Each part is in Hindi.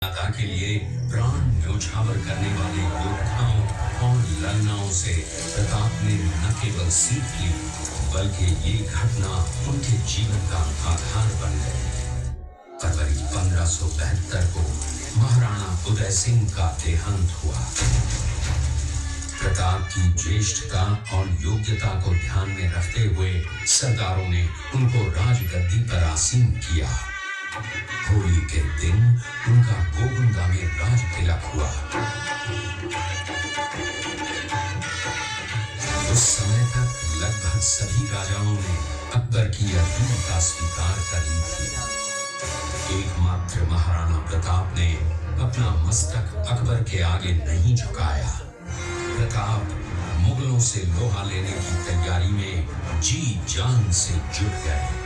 माता के लिए प्राण न्योछावर करने वाले योद्धाओं और ललनाओं से प्रताप ने न केवल सीख ली बल्कि ये घटना उनके जीवन का आधार बन गई। फरवरी 1572 को महाराणा उदय सिंह का देहांत हुआ। प्रताप की ज्येष्ठता और योग्यता को ध्यान में रखते हुए सरदारों ने उनको राजगद्दी पर आसीन किया। होली के दिन उनका गोगुंदा में राज तिलक हुआ। उस समय तक लगभग सभी राजाओं ने अकबर की अधीनता स्वीकार कर ली थी। एकमात्र महाराणा प्रताप ने अपना मस्तक अकबर के आगे नहीं झुकाया। प्रताप मुगलों से लोहा लेने की तैयारी में जी जान से जुट गए।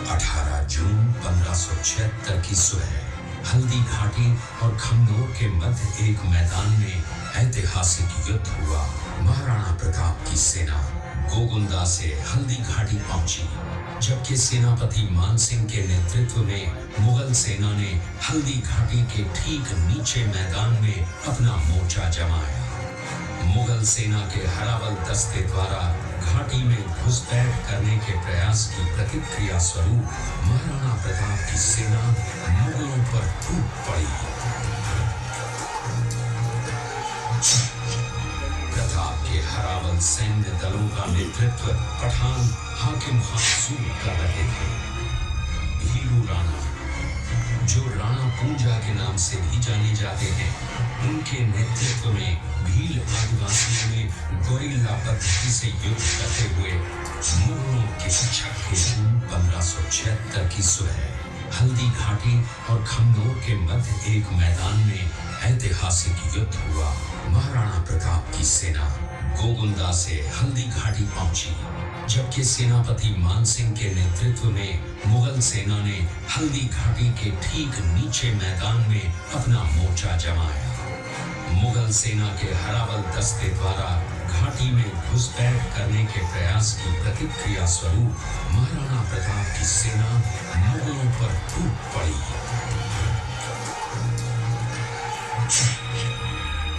18 जून 1576 की सुबह हल्दी घाटी और खमनोर के मध्य एक मैदान में ऐतिहासिक युद्ध हुआ। महाराणा प्रताप की सेना गोगुंदा से हल्दी घाटी पहुंची, जबकि सेनापति मानसिंह के नेतृत्व में मुगल सेना ने हल्दी घाटी के ठीक नीचे मैदान में अपना मोर्चा जमाया। मुगल सेना के हरावल दस्ते द्वारा घाटी में घुसपैठ करने के प्रयास की प्रतिक्रिया स्वरूप महाराणा प्रताप की सेना मुगलों पर टूट पड़ी। प्रताप के हरावल सैन्य दलों का नेतृत्व पठान हाकिम खासूर कर रहे थे। भीलू राणा, जो राणा पूंजा के नाम से भी जाने जाते हैं, उनके नेतृत्व में भील आदिवासियों ने गोरिल्ला पद्धति से युद्ध करते हुए मुगलों के 6 जून 1576 की सुबह हल्दी घाटी और खमनोर के मध्य एक मैदान में ऐतिहासिक युद्ध हुआ। महाराणा प्रताप की सेना गोगुंदा से हल्दी घाटी पहुंची, जबकि सेनापति मानसिंह के नेतृत्व में मुगल सेना ने हल्दी घाटी के ठीक नीचे मैदान में अपना मोर्चा जमाया। मुगल सेना के हरावल दस्ते द्वारा घाटी में घुसपैठ करने के प्रयास की प्रतिक्रिया स्वरूप महाराणा प्रताप की सेना मुगलों पर टूट पड़ी।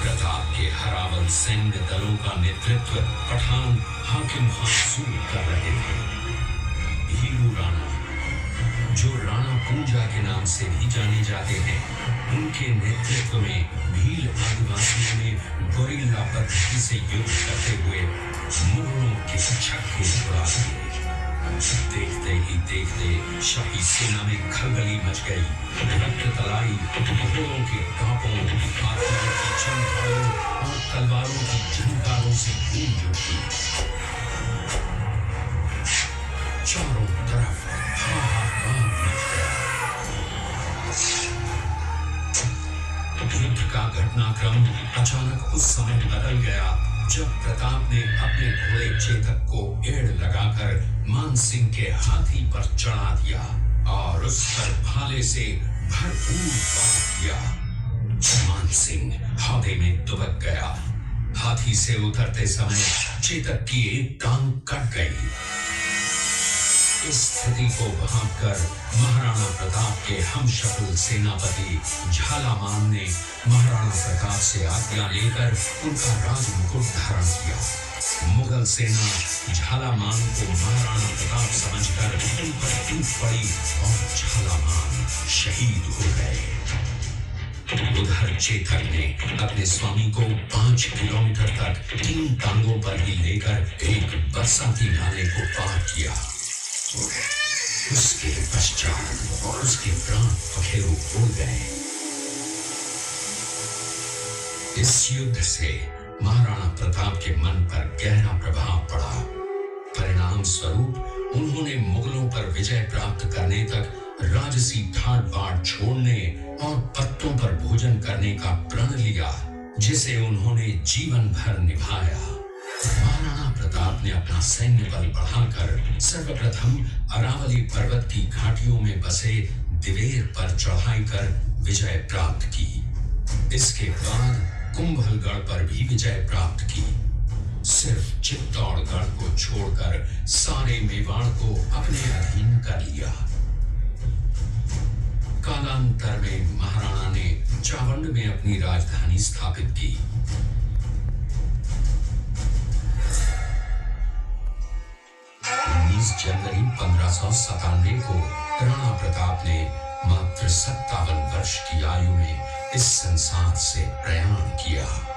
प्रताप के हरावल सैन्य दलों का नेतृत्व पठान हाकिम खासूर कर रहे थे। भीलू राणा, जो राणा पूंजा के नाम से भी जाने जाते हैं, उनके नेतृत्व में भील आदिवासियों ने गोरिल्ला पद्धति से युद्ध करते हुए मुगलों के छक्के छुड़ा दिए। देखते ही देखते शाही सेना में खलबली मच गई। रक्त तलाई, घोड़ों के टापों, हाथियों की चमकारों और तलवारों की झंकारों से गूंज उठी। चारों तरफ हाहाकार मच गया। युद्ध का घटनाक्रम अचानक उस समय बदल गया जब प्रताप ने अपने घोड़े चेतक को एड़ लगाकर मानसिंह के हाथी पर चढ़ा दिया और उस पर भाले से भरपूर वार किया। मानसिंह हौदे में दुबक गया। हाथी से उतरते समय चेतक की एक टांग कट गई। इस स्थिति को भांपकर महाराणा प्रताप के हमशक्ल सेनापति झालामान ने महाराणा प्रताप से आज्ञा लेकर उनका राज मुकुट धारण किया। मुगल सेना झालामान को महाराणा प्रताप समझकर उन पर टूट पड़ी और झालामान शहीद हो गए। उधर चेतक ने अपने स्वामी को 5 किलोमीटर तक 3 टांगों पर ही लेकर एक बरसाती नाले को पार किया। उसके पश्चात और उसके प्राण पखेरु उड़ गए। इस युद्ध से महाराणा प्रताप के मन पर गहरा प्रभाव पड़ा। परिणाम स्वरूप उन्होंने मुगलों पर विजय प्राप्त करने तक राजसी ठाट बाट छोड़ने और पत्तों पर भोजन करने का प्रण लिया, जिसे उन्होंने जीवन भर निभाया। महाराणा प्रताप ने अपना सैन्य बल बढ़ाकर सर्वप्रथम अरावली पर्वत की घाटियों में बसे दिवेर पर चढ़ाई कर विजय प्राप्त की। इसके बाद कुंभलगढ़ पर भी विजय प्राप्त की। सिर्फ चित्तौड़गढ़ को छोड़कर सारे मेवाड़ को अपने अधीन कर लिया। कालांतर में महाराणा ने गौड़ में अपनी राजधानी स्थापित की। 19 जनवरी 1597 को राणा प्रताप ने मात्र 57 वर्ष की आयु में इस संसार से प्रयाण किया।